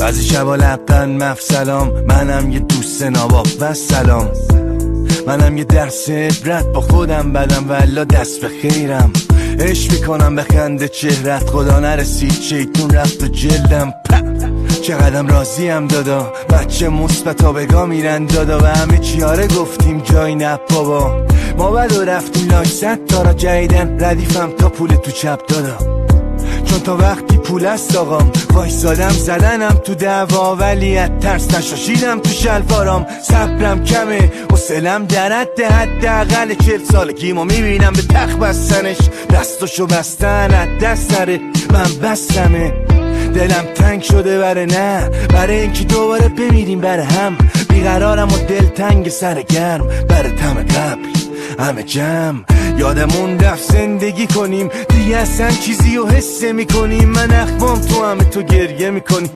بعضی شبا لبن مفصلام، منم یه دوست ناباب و سلام. منم یه درس عبرت با خودم بدم والا دست به خیرم. عشق میکنم به خنده چهرت، خدا نرسید شیطون رفت و جلدم. چقدرم راضیم دادا، بچه مثبتا بگا میرن دادا و همه چیاره گفتیم جای نه بابا. ما بدو رفتیم لاش 100 تا را جدیدن ردیفم تا پول تو چپ دادا. چون تا وقتی پول است آقام وایسادم زدنم تو دعوا، ولی از ترس نشاشیدم تو شلوارام. صبرم کمه حوصله‌ام در حداقل 40 سالگیمو میبینم به تخت بستنش، دستاشو بستن از دست نره. من بستمه دلم تنگ شده برای اینکه دوباره بمیریم برای هم. بیقرارم و دل تنگ سرگرم برای تم قبل همه جمع. یادمون رفت زندگی کنیم دیگه اصلا چیزی رو حس میکنیم. من اخوام تو همه تو گریه میکنی.